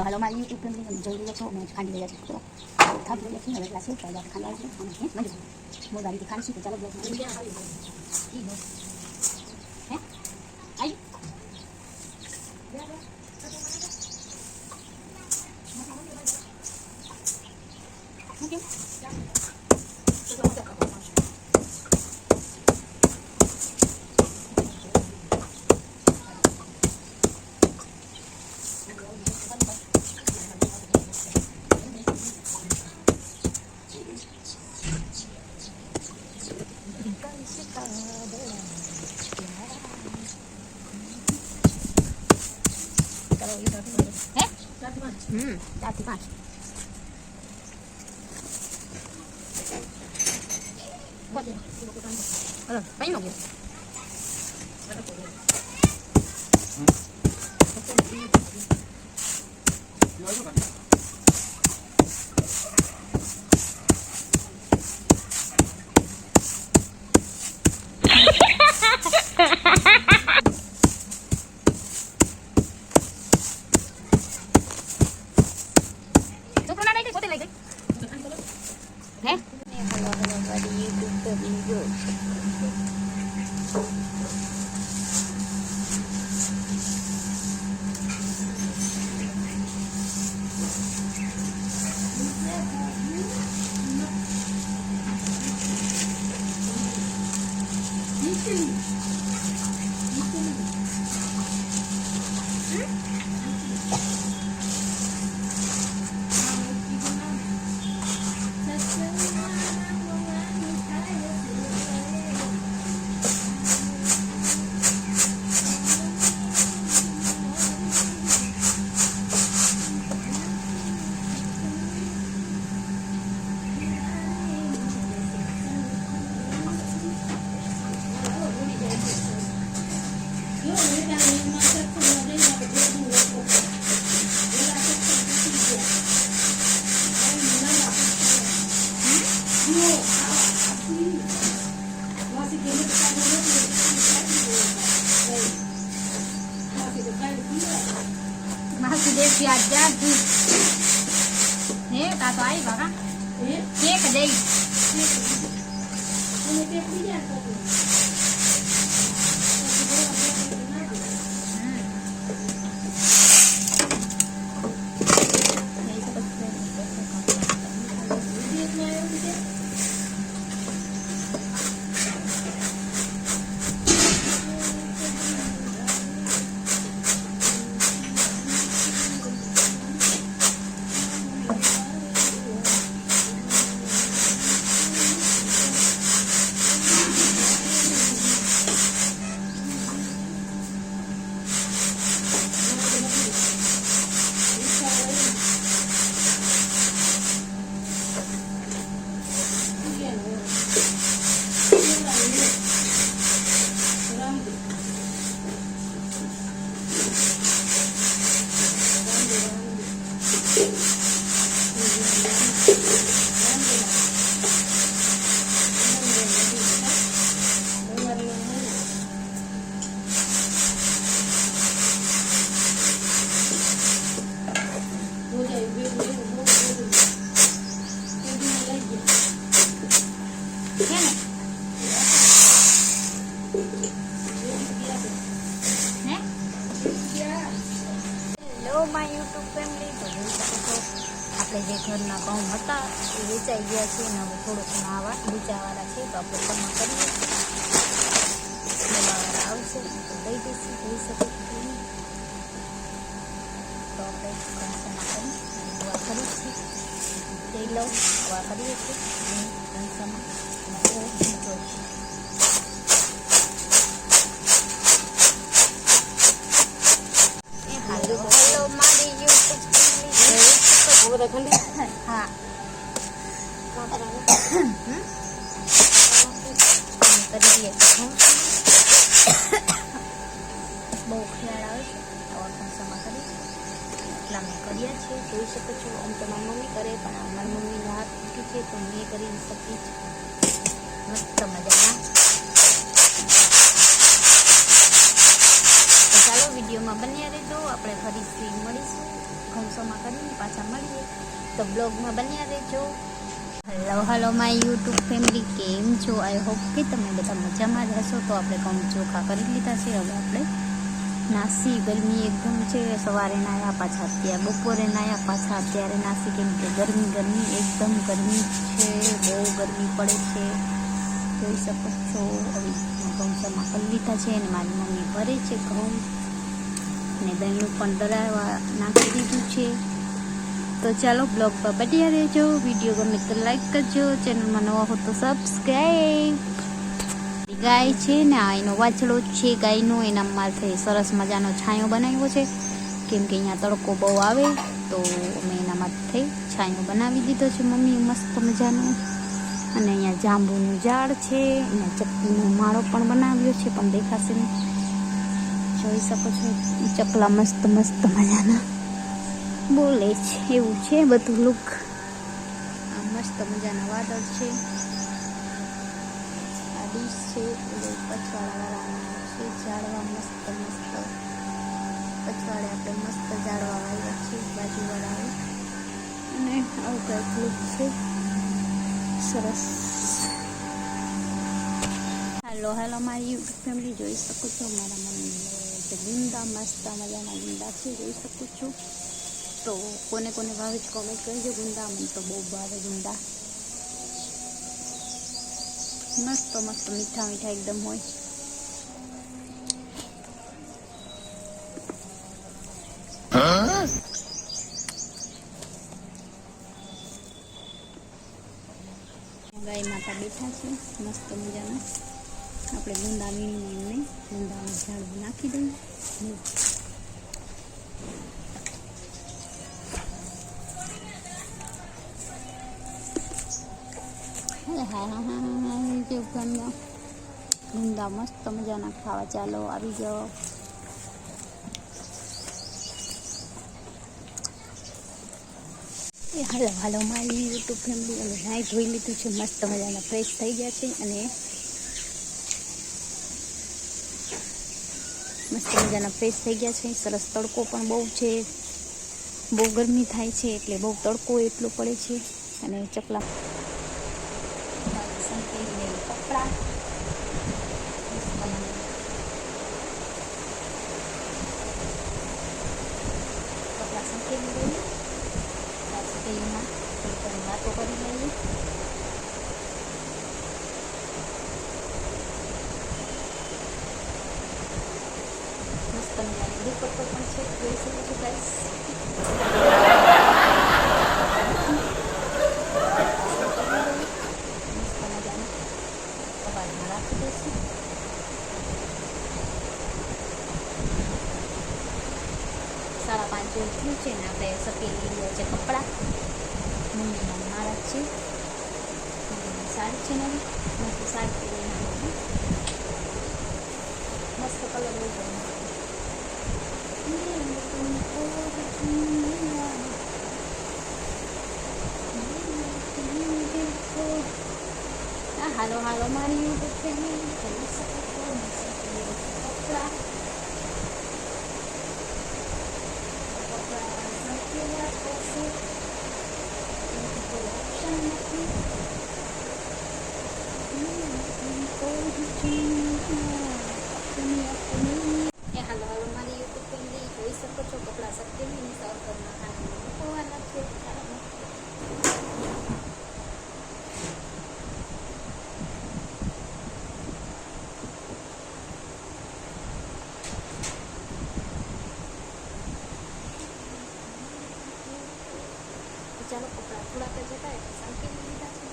હાલો મારી YouTube family જોઈ રહ્યો છો મેં ખાંડી રહ્યા છું તો ખાંડી રહ્યા છીએ હવે ગ્લાસ છે તો ખાંડ આવી છે અને મંજુ મોગારીથી ખાંડ છે તો ચાલો બ્લોગ હે આઈ okay That's fine. What? Pain lagi. Masih aja tuh. Nih, tato aja kakak. Ini kedai. My YouTube family તો જોઈ શકો છો આપણે જે ઘરના ઘઉં હતા એ વેચાઈ ગયા છે અને હવે થોડુંક નાવા વેચાવાળા છે તો આપણે જમા કરીએ દબાવાળા આવશે તો લઈ જઈશું જોઈ શકો છો તો આપણે કંસામાં કરી હવા કરીએ છીએ તે લઉં હવા કરીએ છીએ અને કંસામાં જોઈશું હેલો મારી યુટ્યુબ ફેમિલી હા કરી દઈએ બહુ ખ્યાલ આવે છે આવા કંસામાં કરી એટલા મેં કર્યા છે જોઈ શકો છો આમ તો મારી મમ્મી કરે પણ મારી મમ્મીનો હાથ ઉઠી છે તો મેં કરી શકી મસ્ત મજાના ચાલો વિડીયોમાં બન્યા રહેજો આપણે ફરીથી મળીશું ઘઉંસોમાં કરીને પાછા મળીએ, તો બ્લોગમાં બન્યા રહેજો. હલો માય યુટ્યુબ ફેમિલી, કેમ છો? આઈ હોપ કે તમે બધા મજામાં જ હશો. તો આપણે ઘઉં ચોખા કરી લીધા છે. હવે આપણે નાસી, ગરમી એકદમ છે. સવારે નાયા પાછા અત્યારે, બપોરે નાયા પાછા અત્યારે નાસી, કેમ કે ગરમી એકદમ ગરમી છે, બહુ ગરમી પડે છે. જોઈ શકો છો. હવે ઘઉંસોમાં કરી લીધા છે અને મારી મમ્મી ભરે છે ઘઉં, અને દહીંનું પણ દળાવવા નાખી દીધું છે. તો ચાલો બ્લોગમાં બન્યા રહેજો. વિડીયો ગમે તો લાઈક કરજો, ચેનલમાં નવા હો તો સબસ્ક્રાઈબ. ગાય છે ને, આ એનો વાછડો છે ગાયનો. એના માથે સરસ મજાનો છાંયો બનાવ્યો છે, કેમ કે અહીંયા તડકો બહુ આવે, તો અમે એના માથે છાંયો બનાવી દીધો છે મમ્મી મસ્ત મજાનો. અને અહીંયા જાંબુનું ઝાડ છે, અહીંયા ચકલીનો માળો પણ બનાવ્યો છે, પણ દેખાશે નહીં. જોઈ શકો છો, ચકલા મસ્ત મસ્ત મજાના બોલે છે, એવું છે બધું લુક. આ મસ્ત મજાના વાદળ છે, આ ડીશ છે, પછવાડાવાળા છે ઝાડવા મસ્ત મસ્ત. પછવાડે આપણે મસ્ત ઝાડવા વાવ્યા છે બાજુવાળા, અને આવું કંઈક લુક છે સરસ. હેલો મારી યુટ્યુબ ફેમિલી, જોઈ શકો છો મારા મમ્મી ગુંદા મસ્ત મજાના ગુંદા છે, જોઈ શકો છો. તો કોને કોને ભાવે છે કોમેન્ટ કરજો. ગુંદા મને તો બહુ ભાવે ગુંદા, મસ્ત મસ્ત મીઠા મીઠા એકદમ હોય. ગાય માતા બેઠા છે મસ્ત મજાના. આપણે ગુંદા વીણીને એમને ગુંદાનું ઝાડવું નાખી દઈએ. ગુંદા મસ્ત મજાના ખાવા, ચાલો આવી જાઓ. હાલો મારી યુટ્યુબ ફેમિલી, અમે નાઈ ધોઈ લીધું છે, મસ્ત મજાના ફ્રેશ થઈ ગયા છે, અને મસ્ત મજાના ફ્રેશ થઈ ગયા છે. સરસ તડકો પણ બહુ છે, બહુ ગરમી થાય છે, એટલે બહુ તડકો એટલો પડે છે. અને ચકલા કપડાં સંકેલી દઈએ, સંકેલીમાં થોડી વાતો કરી લઈએ. મસ્ત મજાની દુપટ્ટો પણ છે, જોઈ શકો છો ગાઈસ. મસ્ત મજાના કબાટમાં રાખી દઈશું. 5:30 જેવું થયું છે ને, આપણે સકેલી લીધો છે કપડાં. મમ્મીના મારા છે, મમ્મીની સાડી છે નવી, મસ્ત સાડી પહેરીને મસ્ત કલર હોય છે. હાલો મારી યુટ્યુબ ફેમિલી, જોઈ શકો છો કપડાં. હાલો મારી યુટ્યુબ ફેમિલી, જોઈ શકો છો કપડાં સકેલી સર્કલના ખાના મૂકવાના છે. ચાલો કપડાં થોડાક જ હતા એટલે સંકેલી લીધા છે.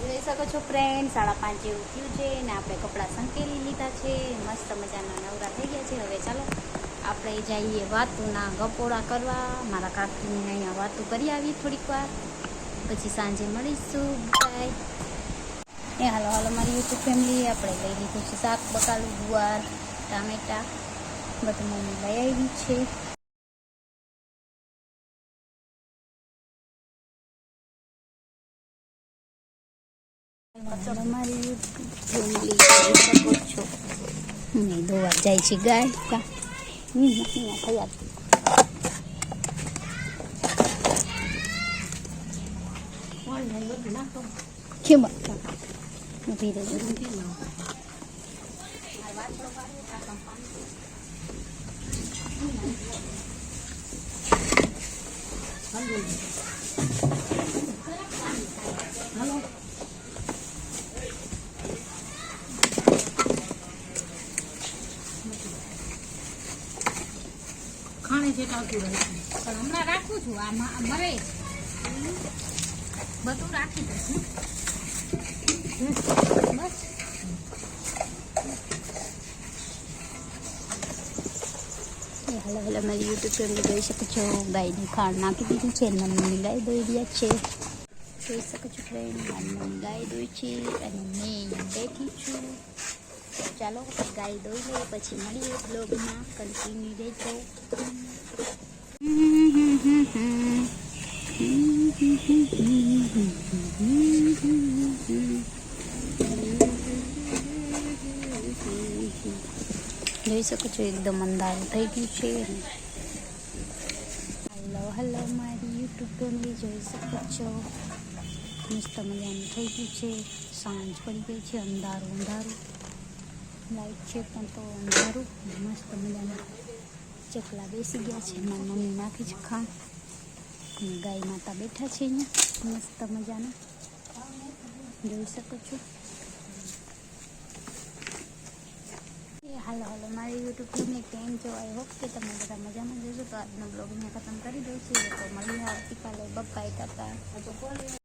જોઈ શકો છો ફ્રેન્ડ, 5:30 જેવું થયું છે ને આપણે કપડાં સંકેલી લીધા છે, મસ્ત મજાના નવરા થઈ ગયા છે. હવે ચાલો આપણે જઈએ વાતુના ગપોડા કરવા. મારા કાકીને અહીંયા વાતું કરી આવી થોડીક વાર, પછી સાંજે મળીશું. બાય. હાલો મારી યુટ્યુબ ફેમિલી, આપણે લઈ લીધું છે શાક, બકાલું, ગુવાર, ટામેટા બધું મમ્મી લઈ આવી છે. અમારી યુટ્યુબ ફેમિલી જોઈ શકો છો. નહીં દોવા જાય છે ગાય કા થયા કેમ ઊભી રહે ખાણી છે ટાંકી રહે છે પણ હમણાં રાખું છું આમાં મરે બધું રાખી દઈશ બસ હાલો હાલો મારી યુટ્યુબ ફેમિલી જોઈ શકો છો. ગાયનું ખાણ નાખી દીધું છે. મમ્મીની ગાય દોઈ રહ્યા છે. જોઈ શકો છો ફ્રેન્ડ, મારી મમ્મી ગાય દોઈ છે અને મેં બેઠી છું. ચાલો ગાય દોઈ લઈએ પછી મળીએ બ્લોગમાં. કન્ટિન્યુ રહેજો. જોઈ શકો છો એકદમ અંધારું થઈ ગયું છે. હલો હલો મારી યુટ્યુબ ફેમિલી જોઈ શકો છો મસ્ત મજાનું થઈ ગયું છે. સાંજ પડી ગઈ છે. અંધારું અંધારું લાઈટ છે પણ તો અંધારું મસ્ત મજાનું ચકલા બેસી ગયા છે. મારી મમ્મી નાખી છે ખાણ અને ગાય માતા બેઠા છે અહીંયા મસ્ત મજાના જોઈ શકો છો. હાલો હાલો મારી યુટ્યુબ ફેમિલી કેમ છો? આઈ હોપ કે તમે બધા મજામાં જશો. તો આજનો બ્લોગ અહીંયા ખતમ કરી દઉં છું. તો મળીએ આવતીકાલે. બાય ટાટા.